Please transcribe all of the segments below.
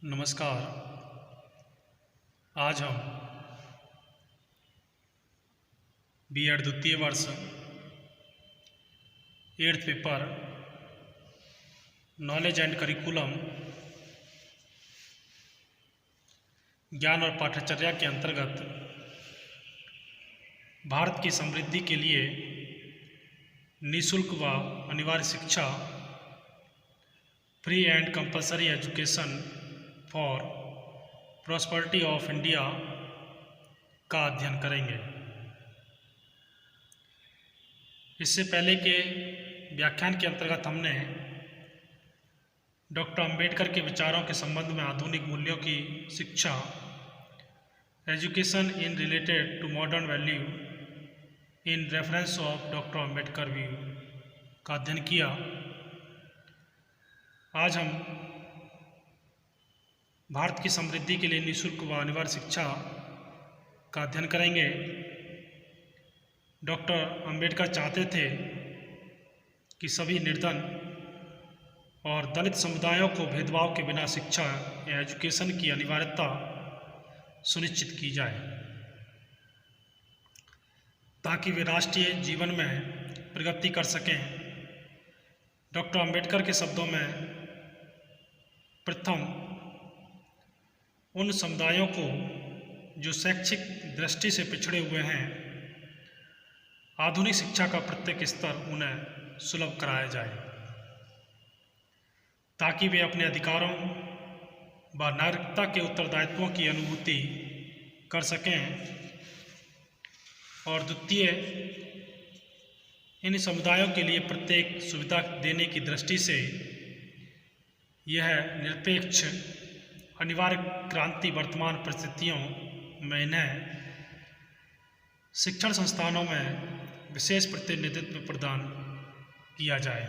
नमस्कार। आज हम बीएड द्वितीय वर्ष 8th paper knowledge and curriculum ज्ञान और पाठ्यचर्या के अंतर्गत भारत की समृद्धि के लिए निःशुल्क व अनिवार्य शिक्षा free and compulsory education for prosperity of India का अध्ययन करेंगे। इससे पहले के व्याख्यान के अंतर्गत हमने डॉक्टर अंबेडकर के विचारों के संबंध में आधुनिक मूल्यों की शिक्षा education in related to modern value in reference of doctor Ambedkar view का अध्ययन किया। आज हम भारत की समृद्धि के लिए निःशुल्क व अनिवार्य शिक्षा का अध्ययन करेंगे। डॉक्टर अंबेडकर चाहते थे कि सभी निर्धन और दलित समुदायों को भेदभाव के बिना शिक्षा या एजुकेशन की अनिवार्यता सुनिश्चित की जाए ताकि वे राष्ट्रीय जीवन में प्रगति कर सकें। डॉक्टर अंबेडकर के शब्दों में प्रथम उन समुदायों को जो शैक्षिक दृष्टि से पिछड़े हुए हैं आधुनिक शिक्षा का प्रत्येक स्तर उन्हें सुलभ कराया जाए ताकि वे अपने अधिकारों व नागरिकता के उत्तरदायित्वों की अनुभूति कर सकें। और द्वितीय, इन समुदायों के लिए प्रत्येक सुविधा देने की दृष्टि से यह निरपेक्ष अनिवार्य क्रांति वर्तमान परिस्थितियों में इन्हें शिक्षण संस्थानों में विशेष प्रतिनिधित्व प्रदान किया जाए।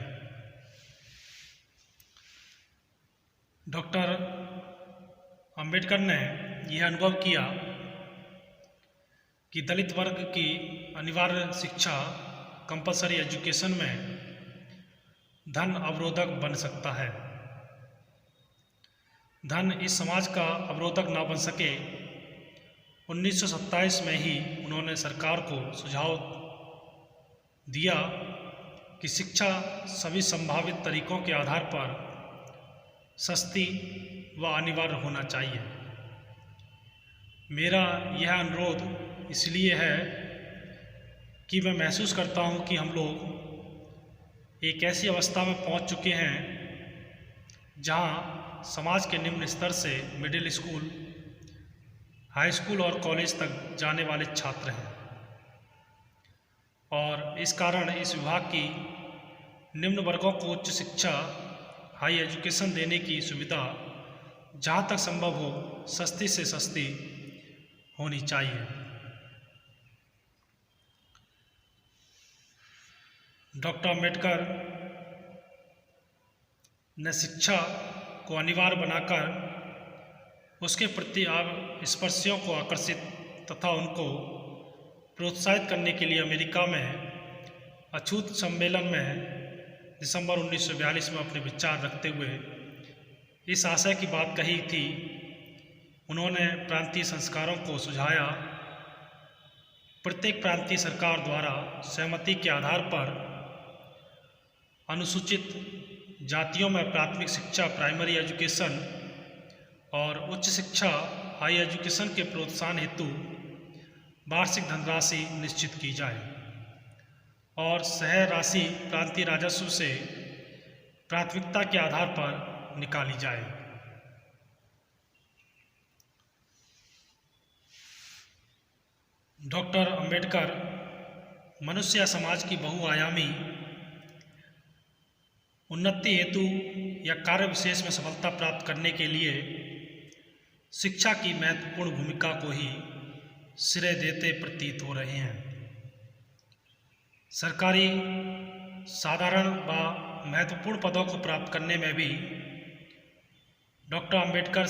डॉक्टर अंबेडकर ने यह अनुभव किया कि दलित वर्ग की अनिवार्य शिक्षा कंपलसरी एजुकेशन में धन अवरोधक बन सकता है। धन इस समाज का अवरोधक ना बन सके। 1927 में ही उन्होंने सरकार को सुझाव दिया कि शिक्षा सभी संभावित तरीकों के आधार पर सस्ती व अनिवार्य होना चाहिए। मेरा यह अनुरोध इसलिए है कि मैं महसूस करता हूँ कि हम लोग एक ऐसी अवस्था में पहुँच चुके हैं जहाँ समाज के निम्न स्तर से मिडिल स्कूल, हाई स्कूल और कॉलेज तक जाने वाले छात्र हैं और इस कारण इस विभाग की निम्न वर्गों को उच्च शिक्षा हाई एजुकेशन देने की सुविधा जहाँ तक संभव हो सस्ती से सस्ती होनी चाहिए। डॉक्टर अंबेडकर ने शिक्षा को अनिवार्य बनाकर उसके प्रति स्पर्शियों को आकर्षित तथा उनको प्रोत्साहित करने के लिए अमेरिका में अछूत सम्मेलन में दिसंबर 1942 में अपने विचार रखते हुए इस आशय की बात कही थी। उन्होंने प्रांतीय संस्कारों को सुझाया। प्रत्येक प्रांतीय सरकार द्वारा सहमति के आधार पर अनुसूचित जातियों में प्राथमिक शिक्षा प्राइमरी एजुकेशन और उच्च शिक्षा हाई एजुकेशन के प्रोत्साहन हेतु वार्षिक धनराशि निश्चित की जाए और सह राशि प्रांतीय राजस्व से प्राथमिकता के आधार पर निकाली जाए। डॉक्टर अंबेडकर मनुष्य या समाज की बहुआयामी उन्नति हेतु या कार्य विशेष में सफलता प्राप्त करने के लिए शिक्षा की महत्वपूर्ण भूमिका को ही श्रेय देते प्रतीत हो रहे हैं। सरकारी साधारण व महत्वपूर्ण पदों को प्राप्त करने में भी डॉक्टर अंबेडकर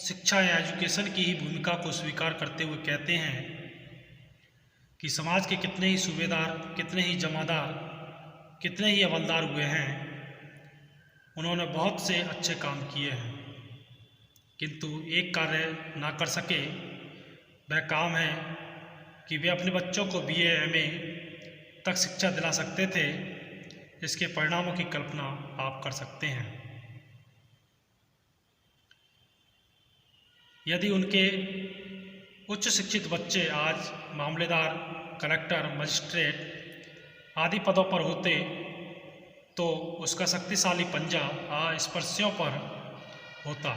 शिक्षा या एजुकेशन की ही भूमिका को स्वीकार करते हुए कहते हैं कि समाज के कितने ही सूबेदार, कितने ही जमादार, कितने ही हवलदार हुए हैं, उन्होंने बहुत से अच्छे काम किए हैं किंतु एक कार्य ना कर सके। वह काम है कि वे अपने बच्चों को BA MA तक शिक्षा दिला सकते थे। इसके परिणामों की कल्पना आप कर सकते हैं। यदि उनके उच्च शिक्षित बच्चे आज मामलेदार, कलेक्टर, मजिस्ट्रेट आदि पदों पर होते तो उसका शक्तिशाली पंजा अस्पृश्यों पर होता।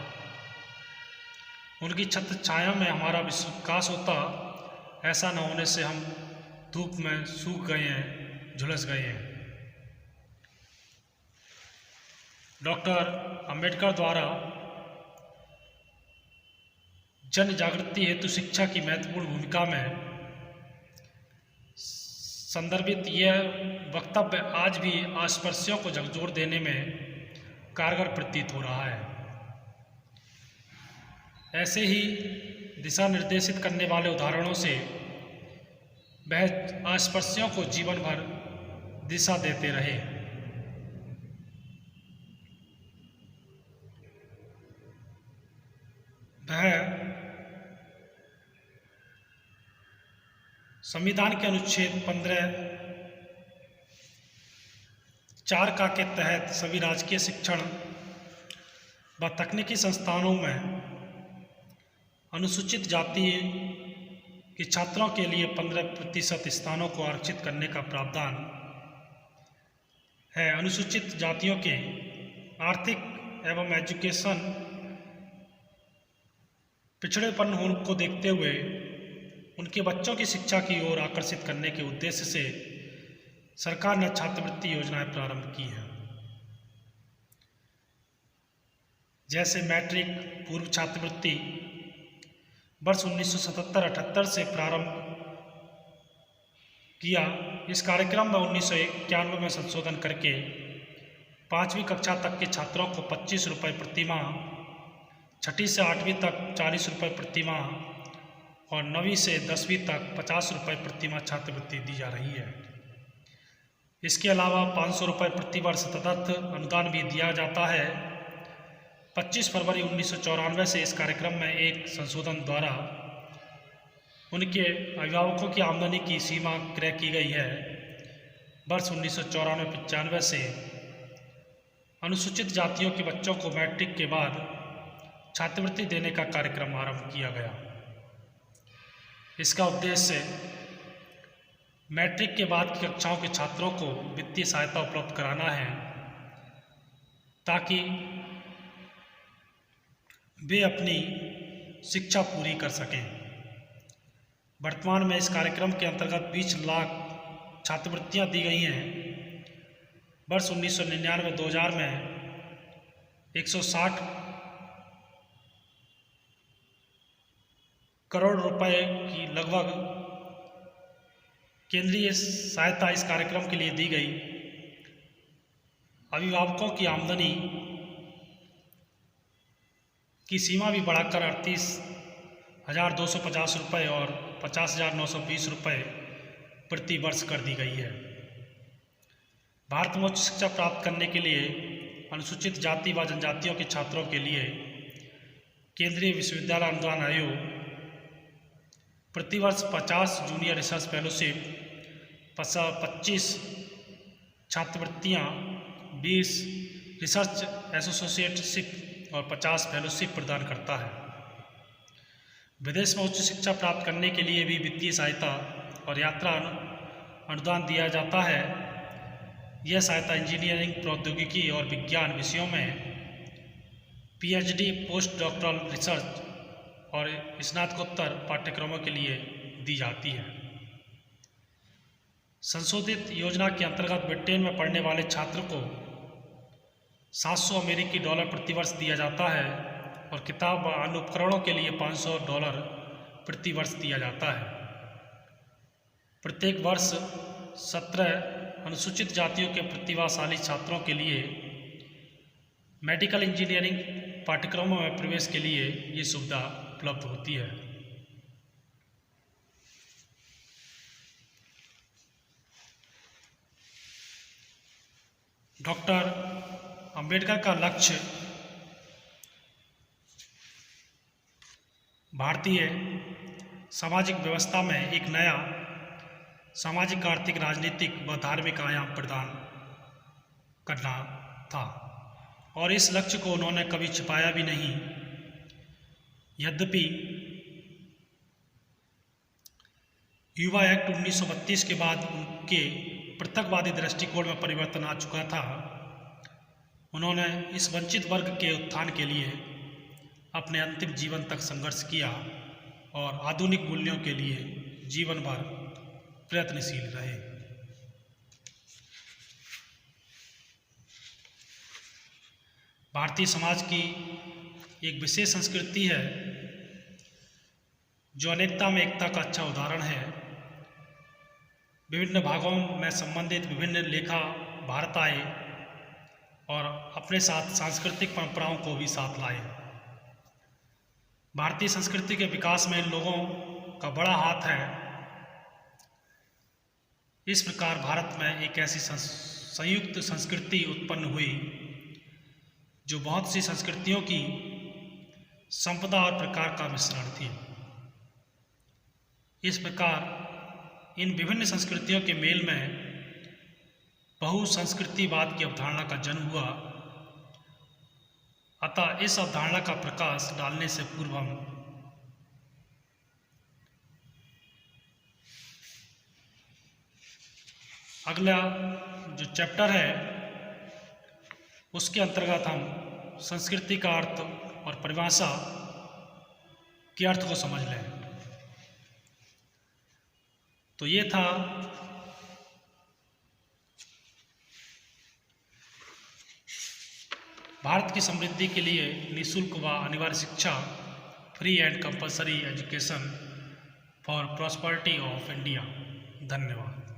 उनकी छत्र छाया में हमारा विकास होता। ऐसा न होने से हम धूप में सूख गए हैं, झुलस गए हैं। डॉक्टर अंबेडकर द्वारा जन जागृति हेतु शिक्षा की महत्वपूर्ण भूमिका में संदर्भित यह वक्तव्य आज भी अस्पृश्यों को झकझोर देने में कारगर प्रतीत हो रहा है। ऐसे ही दिशा निर्देशित करने वाले उदाहरणों से वह अस्पृश्यों को जीवन भर दिशा देते रहे। वह संविधान के अनुच्छेद 15(4) के तहत सभी राजकीय शिक्षण व तकनीकी संस्थानों में अनुसूचित जाति के छात्रों के लिए 15% स्थानों को आरक्षित करने का प्रावधान है। अनुसूचित जातियों के आर्थिक एवं एजुकेशन पिछड़ेपन को देखते हुए उनके बच्चों की शिक्षा की ओर आकर्षित करने के उद्देश्य से सरकार ने छात्रवृत्ति योजनाएं प्रारंभ की हैं। जैसे मैट्रिक पूर्व छात्रवृत्ति वर्ष 1977-78 से प्रारंभ किया। इस कार्यक्रम में 1991 में संशोधन करके 5वीं कक्षा तक के छात्रों को 25 रुपये प्रति माह, 6ठी से 8वीं तक 40 रुपये प्रति माह और 9वीं से 10वीं तक 50 रुपये प्रति माह छात्रवृत्ति दी जा रही है। इसके अलावा 500 रुपये प्रति वर्ष तदर्थ अनुदान भी दिया जाता है। 25 फरवरी 1994 से इस कार्यक्रम में एक संशोधन द्वारा उनके अभिभावकों की आमदनी की सीमा क्रय की गई है। वर्ष 1994-95 से अनुसूचित जातियों के बच्चों को मैट्रिक के बाद छात्रवृत्ति देने का कार्यक्रम आरंभ किया गया। इसका उद्देश्य मैट्रिक के बाद की कक्षाओं के छात्रों को वित्तीय सहायता उपलब्ध कराना है ताकि वे अपनी शिक्षा पूरी कर सकें। वर्तमान में इस कार्यक्रम के अंतर्गत 20 लाख छात्रवृत्तियां दी गई हैं। वर्ष 1999-2000 में 160 करोड़ रुपए की लगभग केंद्रीय सहायता इस कार्यक्रम के लिए दी गई। अभिभावकों की आमदनी की सीमा भी बढ़ाकर 38,250 रुपये और 50,920 रुपये प्रति वर्ष कर दी गई है। भारत में उच्च शिक्षा प्राप्त करने के लिए अनुसूचित जाति व जनजातियों के छात्रों के लिए केंद्रीय विश्वविद्यालय अनुदान आयोग प्रतिवर्ष 50 junior research fellowship, 25 छात्रवृत्तियाँ, 20 research associateship और 50 फेलोशिप प्रदान करता है। विदेश में उच्च शिक्षा प्राप्त करने के लिए भी वित्तीय सहायता और यात्रा अनुदान दिया जाता है। यह सहायता इंजीनियरिंग, प्रौद्योगिकी और विज्ञान विषयों में PhD, पोस्ट डॉक्टरल रिसर्च और स्नातकोत्तर पाठ्यक्रमों के लिए दी जाती है। संशोधित योजना के अंतर्गत ब्रिटेन में पढ़ने वाले छात्र को $700 प्रति वर्ष दिया जाता है और किताब व अन्य उपकरणों के लिए $500 प्रति वर्ष दिया जाता है। प्रत्येक वर्ष 17 अनुसूचित जातियों के प्रतिभाशाली छात्रों के लिए मेडिकल इंजीनियरिंग पाठ्यक्रमों में प्रवेश के लिए ये सुविधा उपलब्ध होती है। डॉक्टर अंबेडकर का लक्ष्य भारतीय सामाजिक व्यवस्था में एक नया सामाजिक, आर्थिक, राजनीतिक व धार्मिक आयाम प्रदान करना था और इस लक्ष्य को उन्होंने कभी छिपाया भी नहीं। यद्यपि युवा एक्ट 1932 के बाद उनके पृथकवादी दृष्टिकोण में परिवर्तन आ चुका था। उन्होंने इस वंचित वर्ग के उत्थान के लिए अपने अंतिम जीवन तक संघर्ष किया और आधुनिक मूल्यों के लिए जीवन भर प्रयत्नशील रहे। भारतीय समाज की एक विशेष संस्कृति है जो अनेकता में एकता का अच्छा उदाहरण है। विभिन्न भागों में संबंधित विभिन्न लेखा भारत आए और अपने साथ सांस्कृतिक परंपराओं को भी साथ लाए। भारतीय संस्कृति के विकास में इन लोगों का बड़ा हाथ है। इस प्रकार भारत में एक ऐसी संयुक्त संस्कृति उत्पन्न हुई जो बहुत सी संस्कृतियों की संपदा और प्रकार का मिश्रण थी। इस प्रकार इन विभिन्न संस्कृतियों के मेल में बहुसंस्कृतिवाद की अवधारणा का जन्म हुआ। अतः इस अवधारणा का प्रकाश डालने से पूर्व हम अगला जो चैप्टर है उसके अंतर्गत हम संस्कृति का अर्थ और परिभाषा के अर्थ को समझ लें। तो ये था भारत की समृद्धि के लिए निःशुल्क व अनिवार्य शिक्षा, free and compulsory education for prosperity of India. धन्यवाद।